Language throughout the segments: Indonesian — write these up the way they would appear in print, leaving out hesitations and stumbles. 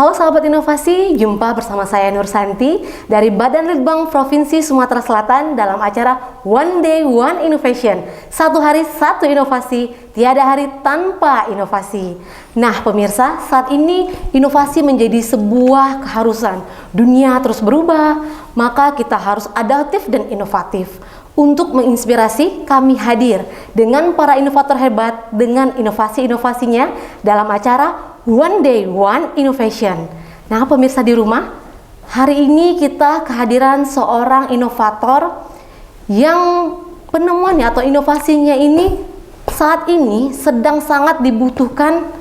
Halo sahabat inovasi, jumpa bersama saya Nur Santi dari Badan Litbang Provinsi Sumatera Selatan dalam acara One Day One Innovation. Satu hari satu inovasi, tiada hari tanpa inovasi. Nah pemirsa, saat ini inovasi menjadi sebuah keharusan. Dunia terus berubah, maka kita harus adaptif dan inovatif. Untuk menginspirasi, kami hadir dengan para inovator hebat dengan inovasi-inovasinya dalam acara One Day One Innovation. Nah pemirsa di rumah, hari ini kita kehadiran seorang inovator yang penemuannya atau inovasinya ini saat ini sedang sangat dibutuhkan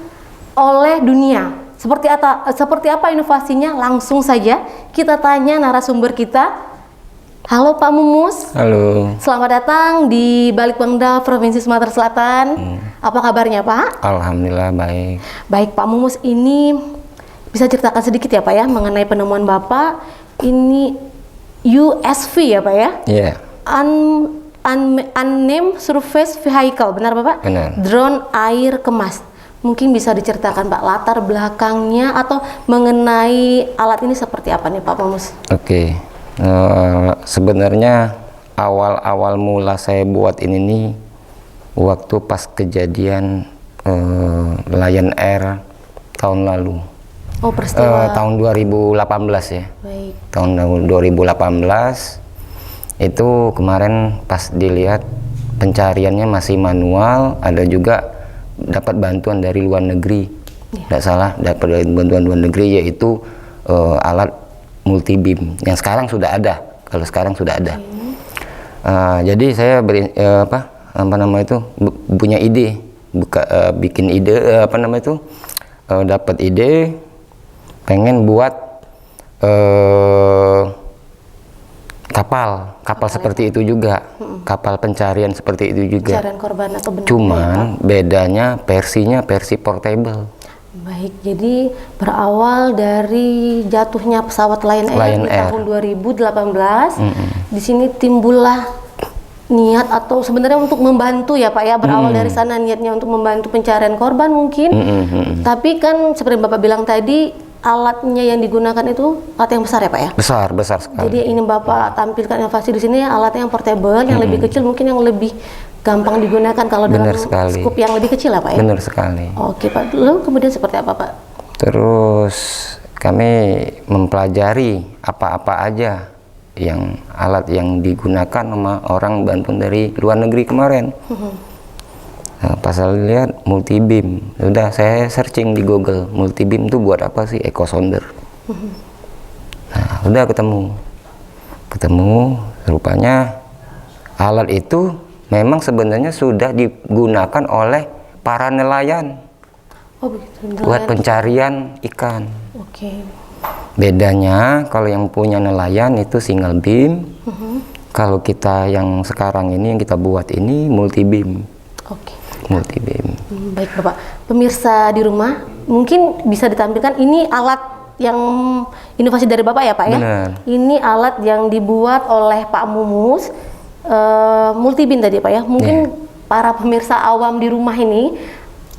oleh dunia. Seperti apa inovasinya? Langsung saja kita tanya narasumber kita. Halo Pak Mumus. Halo. Selamat datang di Balitbangda Provinsi Sumatera Selatan. Apa kabarnya Pak? Alhamdulillah baik. Baik Pak Mumus, ini bisa ceritakan sedikit ya Pak ya mengenai penemuan Bapak. Ini USV ya Pak ya? Iya. Unnamed Surface Vehicle, benar Bapak? Benar. Drone air kemas. Mungkin bisa diceritakan Pak latar belakangnya atau mengenai alat ini seperti apa nih Pak Mumus? Oke. Sebenarnya awal mula saya buat ini nih waktu pas kejadian Lion Air tahun lalu. Oh, peristiwa tahun 2018 ya. Baik. Tahun 2018 itu kemarin pas dilihat pencariannya masih manual, ada juga dapat bantuan dari luar negeri. Tidak salah, dapat bantuan luar negeri yaitu alat multi beam yang sekarang sudah ada. Kalau sekarang sudah ada. Jadi saya punya ide, bikin ide dapat ide pengen buat kapal seperti itu juga, kapal pencarian seperti itu juga. Pencarian korban atau benda. Cuman bedanya versinya versi portable. Baik, jadi berawal dari jatuhnya pesawat Lion Air di tahun 2018. Di sini timbullah niat atau sebenarnya untuk membantu ya Pak ya, berawal dari sana niatnya untuk membantu pencarian korban mungkin. Tapi kan seperti Bapak bilang tadi, alatnya yang digunakan itu alat yang besar ya Pak ya? Besar sekali. Jadi ini Bapak tampilkan inovasi di sini alatnya yang portable, yang lebih kecil mungkin yang lebih gampang digunakan kalau dalam skup yang lebih kecil ya Pak ya? Benar sekali. Oke Pak, lalu kemudian seperti apa Pak? Terus kami mempelajari apa-apa aja yang alat yang digunakan sama orang bantuan dari luar negeri kemarin. Nah, pas saya lihat multi beam, udah saya searching di Google, multi beam itu buat apa sih? Echo sounder. Nah, udah ketemu rupanya alat itu memang sebenarnya sudah digunakan oleh para nelayan. Oh begitu. Buat pencarian ikan. Oke. Bedanya kalau yang punya nelayan itu single beam. Kalau kita yang sekarang ini yang kita buat ini multi beam. Oke. Multi beam. Baik Bapak. Pemirsa di rumah mungkin bisa ditampilkan ini alat yang inovasi dari Bapak ya Pak ya? Benar. Ini alat yang dibuat oleh Pak Mumus. Multi beam tadi Pak ya, mungkin para pemirsa awam di rumah ini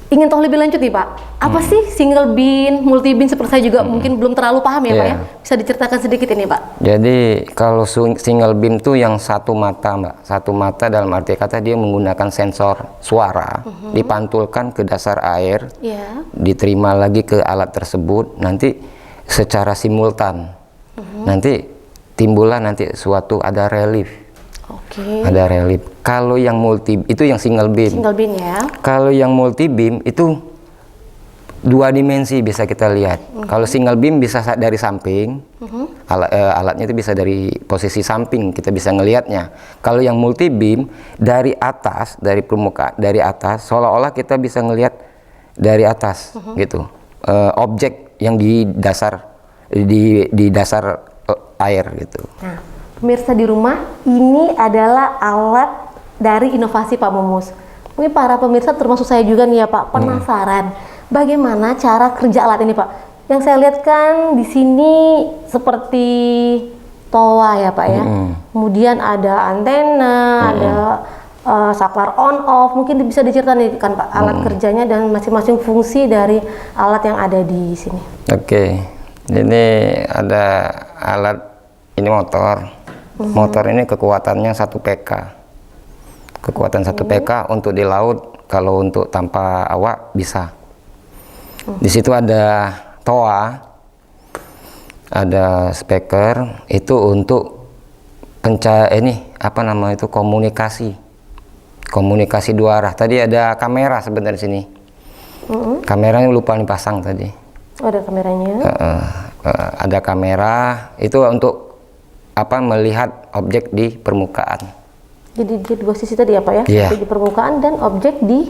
ingin tahu lebih lanjut nih Pak, apa sih single beam, multi beam, seperti saya juga mungkin belum terlalu paham ya Pak ya, bisa diceritakan sedikit ini Pak? Jadi kalau single beam tuh yang satu mata Mbak, satu mata dalam arti kata dia menggunakan sensor suara, dipantulkan ke dasar air, diterima lagi ke alat tersebut, nanti secara simultan, nanti timbullah nanti suatu ada relief. Ada relief. Kalau yang multi itu yang single beam. Single beam ya. Kalau yang multi beam itu dua dimensi bisa kita lihat. Kalau single beam bisa dari samping, alatnya itu bisa dari posisi samping kita bisa ngelihatnya. Kalau yang multi beam dari atas, dari permukaan, dari atas, seolah-olah kita bisa ngelihat dari atas gitu. Objek yang di dasar air gitu. Nah, pemirsa di rumah, ini adalah alat dari inovasi Pak Mumus. Mungkin para pemirsa termasuk saya juga nih ya Pak, penasaran bagaimana cara kerja alat ini Pak. Yang saya lihat kan di sini seperti toa ya Pak ya. Kemudian ada antena, ada saklar on off. Mungkin bisa diceritakan kan Pak alat kerjanya dan masing-masing fungsi dari alat yang ada di sini. Oke, ini ada alat, ini motor. Motor ini kekuatannya 1 PK. Kekuatan 1 PK untuk di laut, kalau untuk tanpa awak bisa. Di situ ada toa, ada speaker, itu untuk komunikasi 2 arah. Tadi ada kamera sebenarnya sini. Kameranya lupa dipasang tadi. Oh, ada kameranya. Ada kamera itu untuk melihat objek di permukaan. Jadi di 2 sisi tadi ya Pak ya, Yeah. di permukaan dan objek di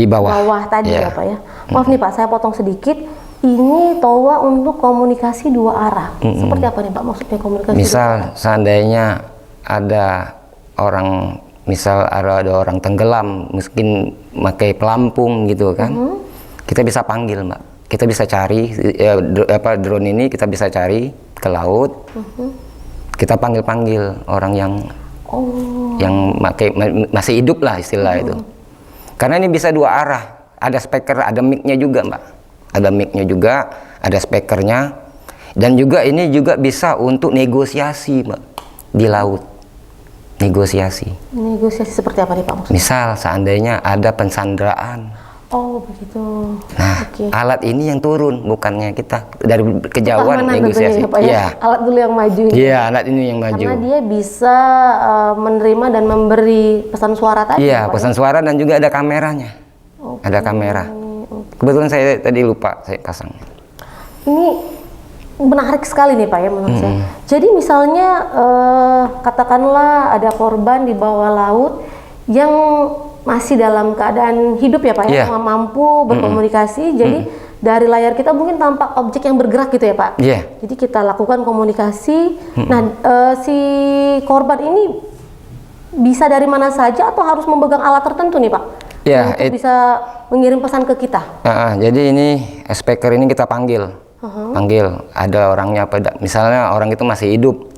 bawah tadi Yeah. ya Pak ya. Maaf nih Pak, saya potong sedikit. Ini toa untuk komunikasi 2 arah. Seperti apa nih Pak maksudnya komunikasi? Misal seandainya ada orang, ada orang tenggelam, mungkin pakai pelampung gitu kan, kita bisa panggil Mbak. Kita bisa cari drone ini, kita bisa cari ke laut. Kita panggil orang yang masih hidup lah istilah itu. Karena ini bisa 2 arah. Ada speaker, ada mic-nya juga Mbak. Ada mic-nya juga, ada speakernya. Dan juga ini juga bisa untuk negosiasi Mbak di laut. Negosiasi seperti apa nih Pak maksudnya? Misal seandainya ada pensanderaan. Oh begitu. Nah, alat ini yang turun, bukannya kita dari kejauhan negosiasi. Ya, Pak, ya? Alat dulu yang maju. Iya, alat ini yang maju. Karena dia bisa menerima dan memberi pesan suara tadi. Iya, pesan suara dan juga ada kameranya. Ada kamera. Kebetulan saya tadi lupa saya pasang. Ini menarik sekali nih Pak ya menurut saya. Jadi misalnya katakanlah ada korban di bawah laut yang masih dalam keadaan hidup ya Pak ya, mampu berkomunikasi. Jadi dari layar kita mungkin tampak objek yang bergerak gitu ya Pak. Jadi kita lakukan komunikasi. Nah, si korban ini bisa dari mana saja atau harus memegang alat tertentu nih Pak? Untuk bisa mengirim pesan ke kita. Jadi ini speaker ini kita panggil. Ada orangnya misalnya orang itu masih hidup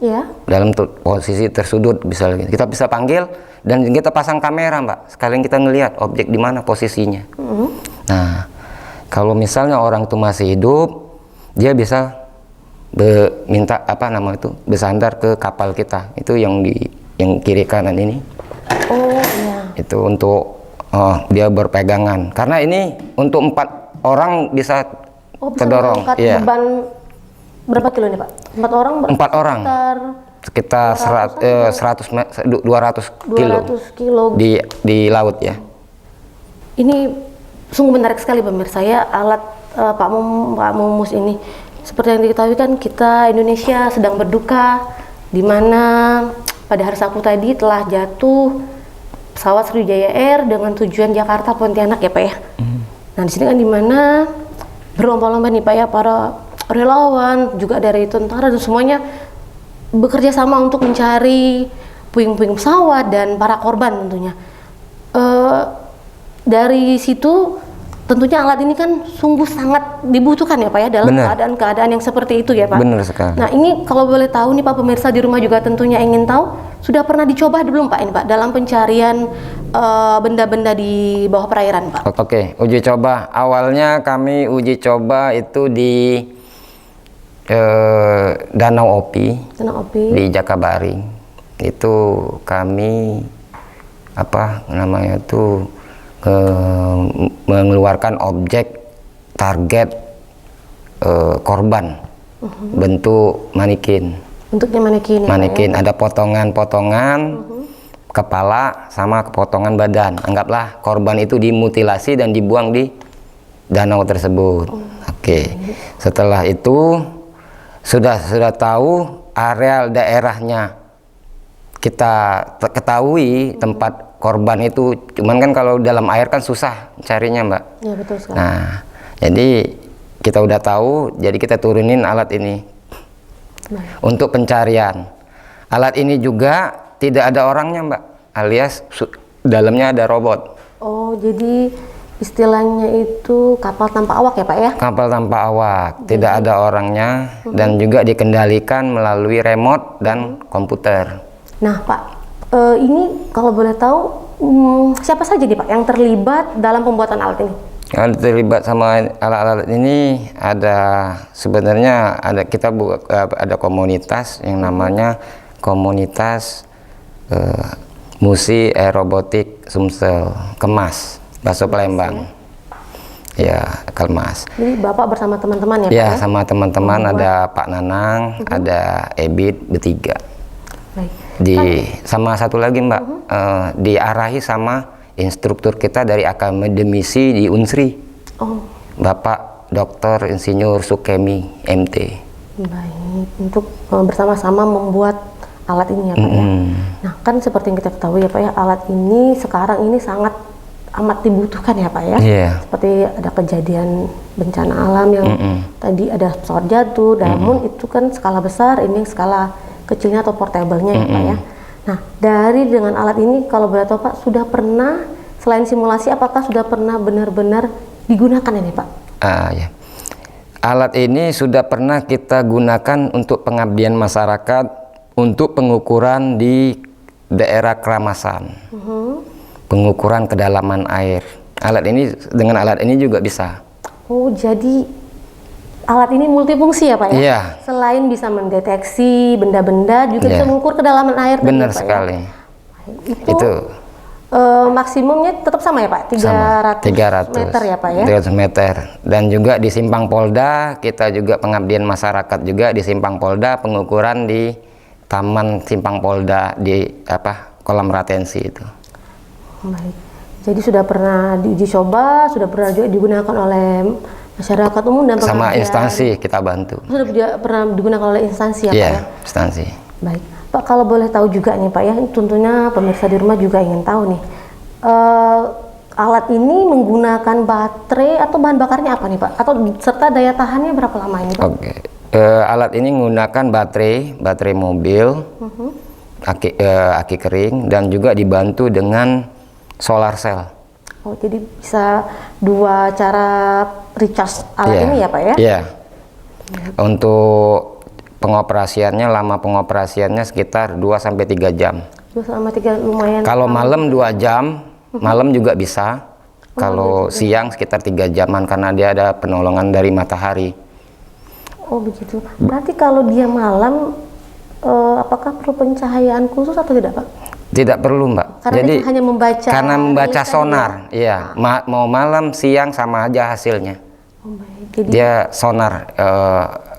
dalam posisi tersudut, misalnya kita bisa panggil dan kita pasang kamera Mbak, sekalian kita ngelihat objek di mana posisinya. Nah, kalau misalnya orang itu masih hidup, dia bisa minta bersandar ke kapal kita, itu yang kiri kanan ini. Itu untuk dia berpegangan, karena ini untuk 4 orang bisa terdorong. Beban berapa kilo nih Pak? 4 orang? 4 orang. Sekitar 200 kilo di laut ya. Ini sungguh menarik sekali pemirsa ya, alat Pak Mumus ini. Seperti yang diketahui kan kita Indonesia sedang berduka, di mana pada hari Sabtu tadi telah jatuh pesawat Sriwijaya Air dengan tujuan Jakarta Pontianak ya Pak ya. Nah di sini kan di mana berlomba-lomba nih Pak ya, para relawan juga dari tentara dan semuanya bekerja sama untuk mencari puing-puing pesawat dan para korban tentunya. Dari situ tentunya alat ini kan sungguh sangat dibutuhkan ya Pak ya dalam keadaan-keadaan yang seperti itu ya Pak. Benar sekali. Nah ini kalau boleh tahu nih Pak, pemirsa di rumah juga tentunya ingin tahu, sudah pernah dicoba belum Pak ini Pak dalam pencarian benda-benda di bawah perairan Pak? Oke, uji coba. Awalnya kami uji coba itu di Danau Opi di Jakabaring. Itu kami mengeluarkan objek target korban bentuk manikin. Bentuknya manikin. Ada potongan-potongan kepala sama potongan badan. Anggaplah korban itu dimutilasi dan dibuang di danau tersebut. Setelah itu sudah tahu areal daerahnya, kita ketahui tempat korban itu. Cuman kan kalau dalam air kan susah carinya Mbak. Ya betul sekali. Nah, jadi kita udah tahu, jadi kita turunin alat ini untuk pencarian. Alat ini juga tidak ada orangnya Mbak, alias dalamnya ada robot. Oh, jadi istilahnya itu kapal tanpa awak ya Pak ya? Kapal tanpa awak, tidak ada orangnya dan juga dikendalikan melalui remote dan komputer. Nah Pak, ini kalau boleh tahu siapa saja nih Pak yang terlibat dalam pembuatan alat ini? Yang terlibat sama alat-alat ini sebenarnya kita ada komunitas yang namanya komunitas Musi Aerobotik Sumsel Kemas Baso Palembang. Ya, Kalmas. Jadi Bapak bersama teman-teman ya Pak? Ya, sama teman-teman, ada Pak Nanang, ada Ebit, bertiga. Baik. Sama satu lagi Mbak, diarahi sama instruktur kita dari akademisi di Unsri, Bapak Dr. Insinyur Sukemi MT. Baik, untuk bersama-sama membuat alat ini ya Pak ya. Nah kan seperti yang kita ketahui ya Pak ya, alat ini sekarang ini sangat amat dibutuhkan ya Pak ya. Seperti ada kejadian bencana alam yang tadi ada pesawat jatuh, namun itu kan skala besar, ini skala kecilnya atau portable-nya ya Pak ya. Nah dari dengan alat ini kalau boleh tahu Pak, sudah pernah selain simulasi apakah sudah pernah benar-benar digunakan ini Pak? Ya. Alat ini sudah pernah kita gunakan untuk pengabdian masyarakat untuk pengukuran di daerah Keramasan. Pengukuran kedalaman air. Dengan alat ini juga bisa. Oh, jadi alat ini multifungsi ya Pak ya? Iya. Selain bisa mendeteksi benda-benda, juga bisa mengukur kedalaman air. Benar sekali. Ya? Itu maksimumnya tetap sama ya Pak? 300 meter ya Pak ya? 300 meter. Dan juga di Simpang Polda, kita juga pengabdian masyarakat juga di Simpang Polda, pengukuran di Taman Simpang Polda di kolam retensi itu. Baik. Jadi sudah pernah diuji coba, sudah pernah juga digunakan oleh masyarakat umum dan sama instansi kita bantu. Sudah pernah digunakan oleh instansi ya Pak ya? Instansi. Baik. Pak, kalau boleh tahu juga nih Pak ya, tentunya pemirsa di rumah juga ingin tahu nih. Alat ini menggunakan baterai atau bahan bakarnya apa nih Pak? Atau serta daya tahannya berapa lama ini Pak? Oke. Alat ini menggunakan baterai mobil, aki kering, dan juga dibantu dengan solar cell. Oh, jadi bisa dua cara recharge alat ini ya Pak ya? Iya. Untuk pengoperasiannya, lama pengoperasiannya sekitar 2-3 jam. 2-3 lumayan. Kalau malam 2 jam, malam juga bisa. Kalau siang sekitar 3 jaman karena dia ada penolongan dari matahari. Oh begitu. Berarti kalau dia malam, apakah perlu pencahayaan khusus atau tidak Pak? Tidak perlu Mbak. Karena jadi hanya membaca sonar. Iya. Mau malam siang sama aja hasilnya. Oh, baik. Jadi dia sonar,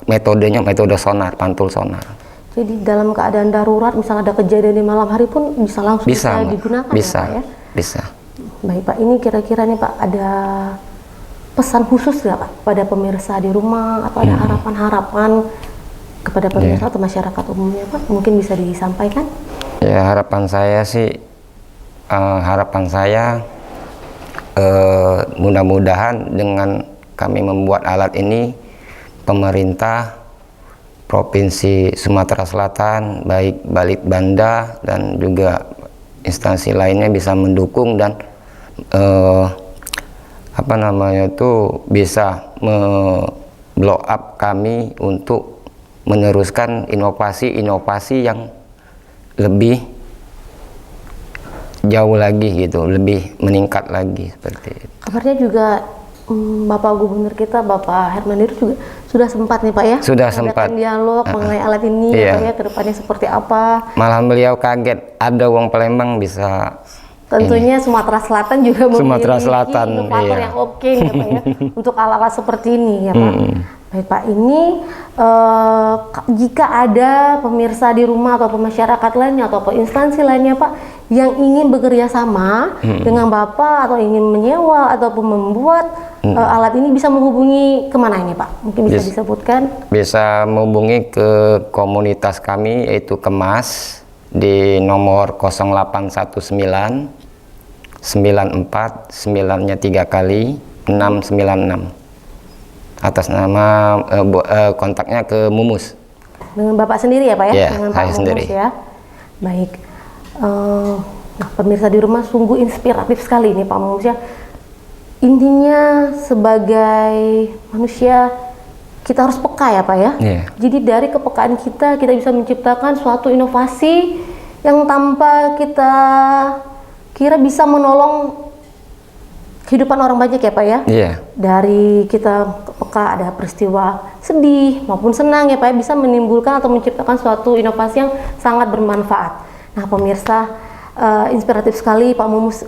metode sonar, pantul sonar. Jadi dalam keadaan darurat, misalnya ada kejadian di malam hari pun bisa langsung digunakan bisa, ya Pak ya? Bisa. Baik Pak, ini kira-kira nih Pak, ada pesan khusus nggak Pak pada pemirsa di rumah, atau ada harapan-harapan kepada pemirsa atau masyarakat umumnya Pak? Mungkin bisa disampaikan? Ya, harapan saya mudah-mudahan dengan kami membuat alat ini, pemerintah Provinsi Sumatera Selatan, baik Balitbanda dan juga instansi lainnya bisa mendukung dan bisa blow up kami untuk meneruskan inovasi-inovasi yang lebih jauh lagi gitu, lebih meningkat lagi seperti itu. Kabarnya juga Bapak Gubernur kita, Bapak Hermandir juga sudah sempat nih Pak ya? Sudah sempat dialog mengenai alat ini ya Pak ya, kedepannya seperti apa? Malah beliau kaget ada wong Palembang bisa. Tentunya Sumatera Selatan juga Sumatera memiliki Selatan, inovator yang oke ya Pak ya, untuk alat-alat seperti ini ya Pak. Baik Pak, ini jika ada pemirsa di rumah atau masyarakat lainnya atau instansi lainnya Pak yang ingin bekerja sama dengan Bapak atau ingin menyewa ataupun membuat alat ini, bisa menghubungi kemana ini Pak? Mungkin bisa disebutkan? Bisa menghubungi ke komunitas kami yaitu Kemas di nomor 0819 94 9-nya 3 kali 696 atas nama kontaknya ke Mumus. Dengan Bapak sendiri ya Pak ya? Ya, dengan saya Pak sendiri. Mumus ya. Baik. Nah, pemirsa di rumah sungguh inspiratif sekali ini Pak Mumus ya. Intinya sebagai manusia kita harus peka ya Pak ya. Jadi dari kepekaan kita bisa menciptakan suatu inovasi yang tanpa kita kira bisa menolong kehidupan orang banyak ya Pak ya? Iya. Dari kita peka ada peristiwa sedih maupun senang ya Pak ya, bisa menimbulkan atau menciptakan suatu inovasi yang sangat bermanfaat. Nah pemirsa, inspiratif sekali Pak Mumus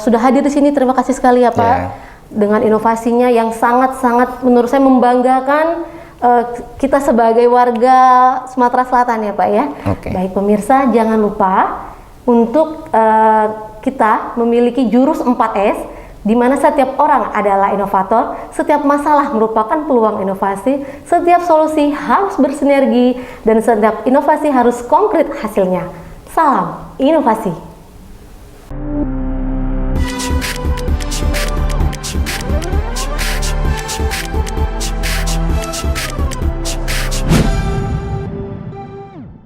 sudah hadir di sini. Terima kasih sekali ya Pak. Yeah. Dengan inovasinya yang sangat-sangat menurut saya membanggakan kita sebagai warga Sumatera Selatan ya Pak ya. Oke. Baik pemirsa, jangan lupa untuk kita memiliki jurus 4S, di mana setiap orang adalah inovator, setiap masalah merupakan peluang inovasi, setiap solusi harus bersinergi, dan setiap inovasi harus konkret hasilnya. Salam inovasi.